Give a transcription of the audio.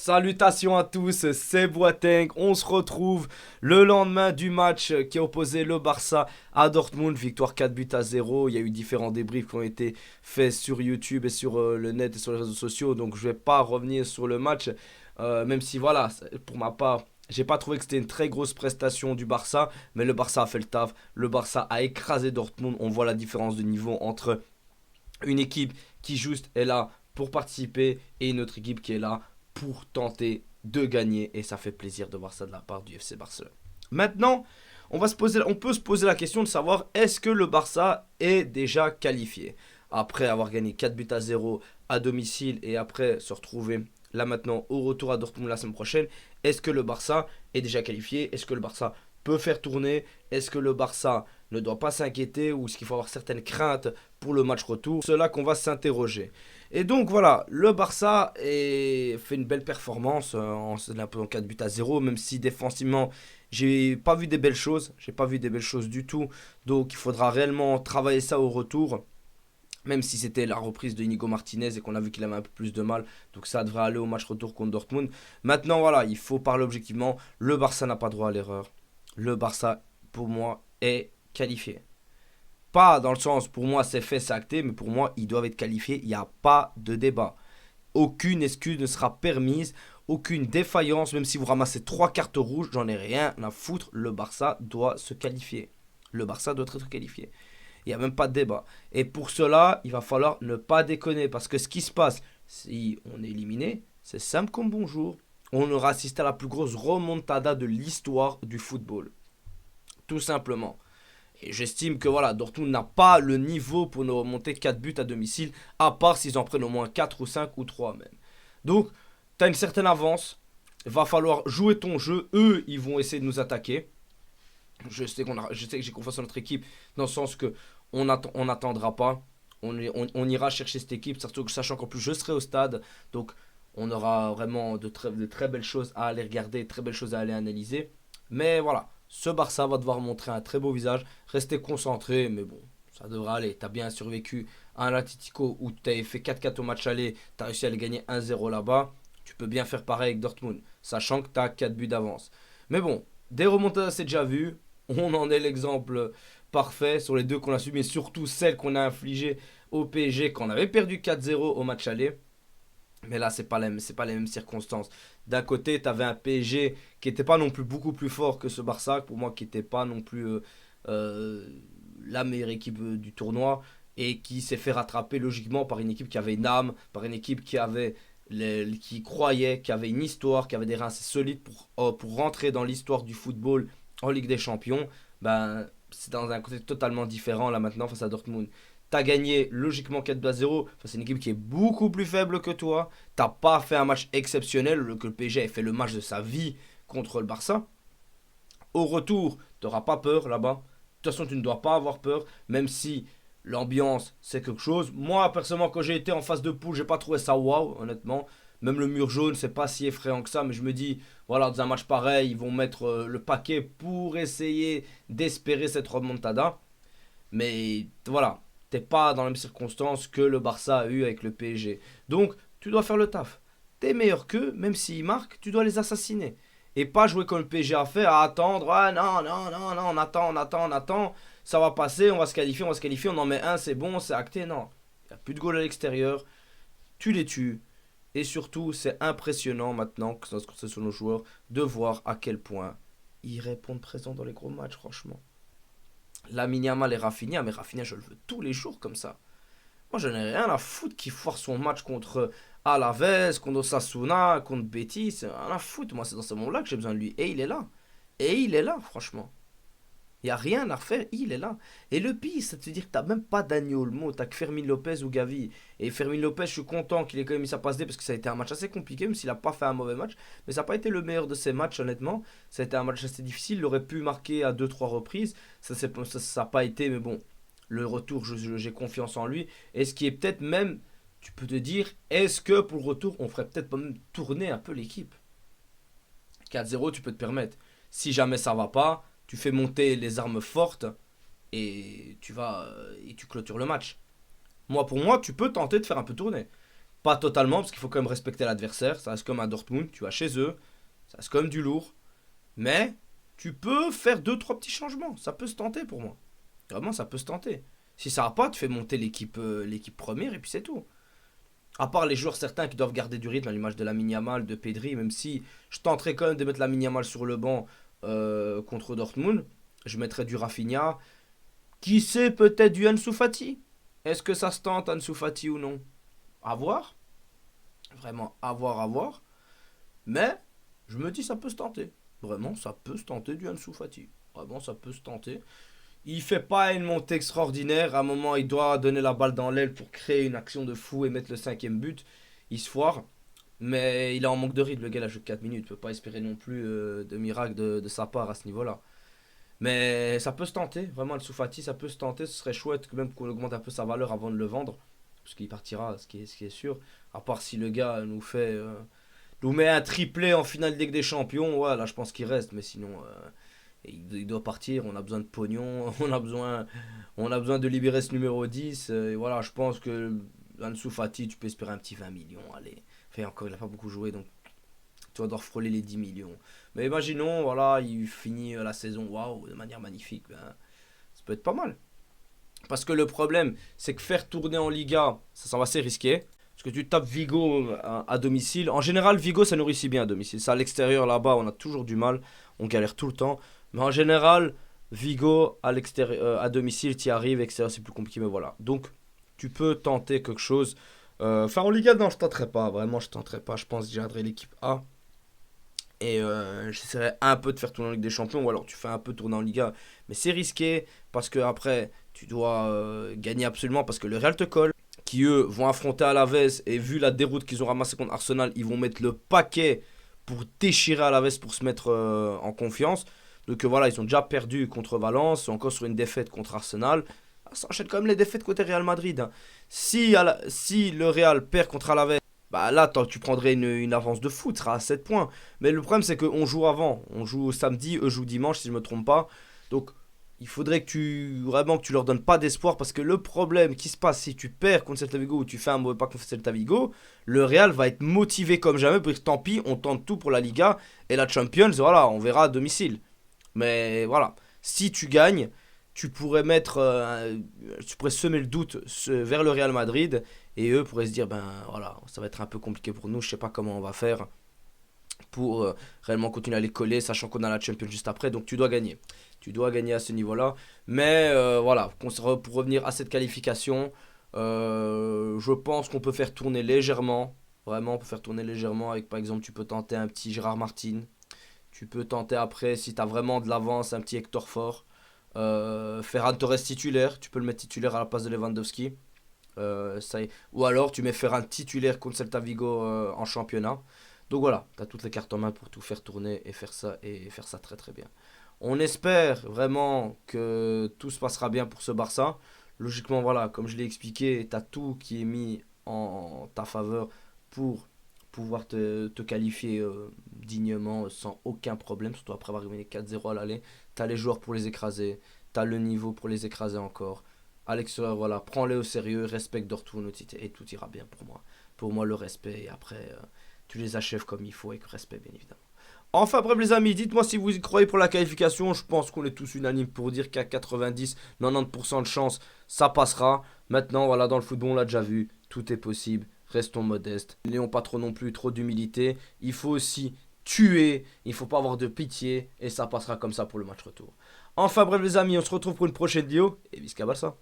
Salutations à tous, c'est Boateng. On se retrouve le lendemain du match qui a opposé le Barça à Dortmund. Victoire 4 buts à 0. Il y a eu différents débriefs qui ont été faits sur YouTube et sur le net et sur les réseaux sociaux. Donc je vais pas revenir sur le match. Même si voilà, pour ma part, j'ai pas trouvé que c'était une très grosse prestation du Barça. Mais le Barça a fait le taf. Le Barça a écrasé Dortmund. On voit la différence de niveau entre une équipe qui juste est là pour participer et une autre équipe qui est là pour tenter de gagner, et ça fait plaisir de voir ça de la part du FC Barcelone. Maintenant, on peut se poser la question de savoir est-ce que le Barça est déjà qualifié après avoir gagné 4 buts à 0 à domicile et après se retrouver là maintenant au retour à Dortmund la semaine prochaine. Est-ce que le Barça est déjà qualifié? Est-ce que le Barça peut faire tourner? Est-ce que le Barça ne doit pas s'inquiéter ou est-ce qu'il faut avoir certaines craintes pour le match retour? C'est là qu'on va s'interroger. Et donc voilà, le Barça fait une belle performance en 4 buts à 0, même si défensivement, j'ai pas vu des belles choses. J'ai pas vu des belles choses du tout. Donc il faudra réellement travailler ça au retour. Même si c'était la reprise de Inigo Martinez et qu'on a vu qu'il avait un peu plus de mal. Donc ça devrait aller au match retour contre Dortmund. Maintenant voilà, il faut parler objectivement. Le Barça n'a pas droit à l'erreur. Le Barça, pour moi, est qualifié. Pas dans le sens, pour moi, c'est fait, c'est acté, mais pour moi, ils doivent être qualifiés. Il n'y a pas de débat. Aucune excuse ne sera permise, aucune défaillance, même si vous ramassez 3 cartes rouges, j'en ai rien à foutre. Le Barça doit se qualifier. Le Barça doit être qualifié. Il n'y a même pas de débat. Et pour cela, il va falloir ne pas déconner. Parce que ce qui se passe, si on est éliminé, c'est simple comme bonjour. On aura assisté à la plus grosse remontada de l'histoire du football. Tout simplement. Et j'estime que voilà, Dortmund n'a pas le niveau pour nous remonter 4 buts à domicile, à part s'ils en prennent au moins 4 ou 5 ou 3 même. Donc, tu as une certaine avance. Il va falloir jouer ton jeu. Eux, ils vont essayer de nous attaquer. Je sais que j'ai confiance en notre équipe, dans le sens que on n'attendra pas. On ira chercher cette équipe, surtout que sachant qu'en plus je serai au stade. Donc, on aura vraiment de très belles choses à aller regarder, de très belles choses à aller analyser. Mais voilà, ce Barça va devoir montrer un très beau visage, rester concentré, mais bon, ça devrait aller. Tu as bien survécu à un Atletico où tu avais fait 4-4 au match aller, tu as réussi à les gagner 1-0 là-bas. Tu peux bien faire pareil avec Dortmund, sachant que tu as 4 buts d'avance. Mais bon, des remontadas, c'est déjà vu. On en est l'exemple parfait sur les deux qu'on a subi, mais surtout celle qu'on a infligée au PSG quand on avait perdu 4-0 au match aller. Mais là, c'est pas les mêmes circonstances. D'un côté, tu avais un PSG qui n'était pas non plus beaucoup plus fort que ce Barça, pour moi, qui n'était pas non plus euh, la meilleure équipe du tournoi, et qui s'est fait rattraper logiquement par une équipe qui avait une âme, par une équipe qui croyait, qui avait une histoire, qui avait des reins assez solides pour rentrer dans l'histoire du football en Ligue des Champions. Ben, c'est dans un côté totalement différent là maintenant face à Dortmund. T'as gagné logiquement 4-0. Enfin, c'est une équipe qui est beaucoup plus faible que toi. T'as pas fait un match exceptionnel, que le PSG ait fait le match de sa vie contre le Barça. Au retour, t'auras pas peur là-bas. De toute façon, tu ne dois pas avoir peur, même si l'ambiance c'est quelque chose. Moi, personnellement, quand j'ai été en phase de poule, j'ai pas trouvé ça waouh, honnêtement. Même le mur jaune, c'est pas si effrayant que ça, mais je me dis, voilà, dans un match pareil, ils vont mettre le paquet pour essayer d'espérer cette remontada. Mais voilà, t'es pas dans les mêmes circonstances que le Barça a eu avec le PSG. Donc, tu dois faire le taf. T'es meilleur qu'eux, même s'ils marquent, tu dois les assassiner. Et pas jouer comme le PSG a fait, à attendre. Ah non, non, non, non, on attend. Ça va passer, on va se qualifier, on en met un, c'est bon, c'est acté. Non. Il n'y a plus de goal à l'extérieur. Tu les tues. Et surtout, c'est impressionnant maintenant, que ça se concerne sur nos joueurs, de voir à quel point ils répondent présent dans les gros matchs, franchement. Lamine Yamal et Rafinha, mais Rafinha, je le veux tous les jours comme ça. Moi, je n'ai rien à foutre qu'il foire son match contre Alaves, contre Osasuna, contre Betis. C'est rien à foutre. Moi, c'est dans ce moment-là que j'ai besoin de lui. Et il est là. Et il est là, franchement. Il n'y a rien à refaire, il est là. Et le pire, c'est de se dire que tu n'as même pas Dani Olmo, tu n'as que Fermin Lopez ou Gavi. Et Fermin Lopez, je suis content qu'il ait quand même mis sa passe D parce que ça a été un match assez compliqué, même s'il n'a pas fait un mauvais match. Mais ça n'a pas été le meilleur de ses matchs, honnêtement. Ça a été un match assez difficile, il aurait pu marquer à deux-trois reprises. Ça n'a pas été, mais bon, le retour, j'ai confiance en lui. Et ce qui est peut-être même, tu peux te dire, est-ce que pour le retour, on ferait peut-être même tourner un peu l'équipe? 4-0, tu peux te permettre. Si jamais ça va pas, tu fais monter les armes fortes et tu clôtures le match. Pour moi, tu peux tenter de faire un peu tourner. Pas totalement, parce qu'il faut quand même respecter l'adversaire. Ça reste comme à Dortmund, tu vas chez eux. Ça reste quand même du lourd. Mais tu peux faire deux trois petits changements. Ça peut se tenter pour moi. Vraiment, ça peut se tenter. Si ça va pas, tu fais monter l'équipe première et puis c'est tout. À part les joueurs certains qui doivent garder du rythme, à l'image de Lamine Yamal, de Pedri, même si je tenterais quand même de mettre Lamine Yamal sur le banc contre Dortmund, je mettrais du Rafinha. Qui sait, peut-être du Ansu Fati. Est-ce que ça se tente Ansu Fati ou non? À voir. Vraiment, à voir, à voir. Mais je me dis ça peut se tenter. Vraiment, ça peut se tenter du Ansu Fati. Vraiment, ça peut se tenter. Il fait pas une montée extraordinaire. À un moment, il doit donner la balle dans l'aile pour créer une action de fou et mettre le cinquième but. Il se foire. Mais il est en manque de rythme. Le gars, il a joué 4 minutes. Il peut pas espérer non plus de miracle de sa part à ce niveau-là. Mais ça peut se tenter. Vraiment, le Soufati, ça peut se tenter. Ce serait chouette que même qu'on augmente un peu sa valeur avant de le vendre. Parce qu'il partira, ce qui est sûr. À part si le gars nous met un triplé en finale de Ligue des Champions. Ouais, là, je pense qu'il reste. Mais sinon, il doit partir. On a besoin de pognon. On a besoin de libérer ce numéro 10. Et voilà, je pense que Ansu Fati, tu peux espérer un petit 20 millions. Allez. Enfin, encore, il n'a pas beaucoup joué. Donc, tu vas devoir frôler les 10 millions. Mais imaginons, voilà, il finit la saison, waouh, de manière magnifique. Ben, ça peut être pas mal. Parce que le problème, c'est que faire tourner en Liga, ça semble assez risqué. Parce que tu tapes Vigo à domicile. En général, Vigo, ça nous réussit bien à domicile. Ça, à l'extérieur, là-bas, on a toujours du mal. On galère tout le temps. Mais en général, Vigo, à l'extérieur, à domicile, tu y arrives. Extérieur, c'est plus compliqué. Mais voilà. Donc, tu peux tenter quelque chose. Enfin, en Liga, non, je tenterai pas. Vraiment, je tenterai pas. Je pense que je garderai l'équipe A. Et j'essaierai un peu de faire tourner en Ligue des Champions. Ou alors, tu fais un peu tourner en Liga. Mais c'est risqué. Parce que après, tu dois gagner absolument. Parce que le Real te colle, qui eux vont affronter Alaves, et vu la déroute qu'ils ont ramassée contre Arsenal, ils vont mettre le paquet pour déchirer Alaves pour se mettre en confiance. Donc voilà, ils ont déjà perdu contre Valence, ils sont encore sur une défaite contre Arsenal. Ça enchaîne quand même les défaites côté Real Madrid, hein. Si le Real perd contre Alaves, bah là tu prendrais une avance de fou, tu seras à 7 points. Mais le problème c'est qu'on joue avant, on joue samedi, eux jouent dimanche si je ne me trompe pas. Donc il faudrait vraiment que tu leur donnes pas d'espoir, parce que le problème qui se passe si tu perds contre Celta Vigo ou tu fais un mauvais pas contre Celta Vigo, le Real va être motivé comme jamais pour dire tant pis, on tente tout pour la Liga et la Champions, voilà, on verra à domicile. Mais voilà, si tu gagnes, tu pourrais semer le doute vers le Real Madrid, et eux pourraient se dire ben voilà, ça va être un peu compliqué pour nous, je sais pas comment on va faire pour réellement continuer à les coller, sachant qu'on a la Champions juste après. Donc tu dois gagner. Tu dois gagner à ce niveau-là. Mais voilà, pour revenir à cette qualification, je pense qu'on peut faire tourner légèrement. Vraiment, on peut faire tourner légèrement avec, par exemple, tu peux tenter un petit Gérard Martin. Tu peux tenter après, si tu as vraiment de l'avance, un petit Hector Fort. Ferran Torres titulaire. Tu peux le mettre titulaire à la place de Lewandowski. Ou alors tu mets Ferran titulaire contre Celta Vigo en championnat. Donc voilà, tu as toutes les cartes en main pour tout faire tourner et faire ça très très bien. On espère vraiment que tout se passera bien pour ce Barça. Logiquement, voilà, comme je l'ai expliqué, tu as tout qui est mis en ta faveur pour pouvoir te qualifier dignement, sans aucun problème, surtout après avoir gagné 4-0 à l'aller. Tu as les joueurs pour les écraser, tu as le niveau pour les écraser encore. À l'extérieur, voilà, prends-les au sérieux, respecte Dortmund et tout ira bien pour moi. Pour moi, le respect, et après, tu les achèves comme il faut, avec respect, bien évidemment. Enfin bref les amis, dites-moi si vous y croyez pour la qualification. Je pense qu'on est tous unanimes pour dire qu'à 90-90% de chance, ça passera. Maintenant, voilà, dans le football, on l'a déjà vu, tout est possible. Restons modestes. N'ayons pas trop non plus trop d'humilité. Il faut aussi tuer, il ne faut pas avoir de pitié, et ça passera comme ça pour le match retour. Enfin bref les amis, on se retrouve pour une prochaine vidéo, et Visca Barça.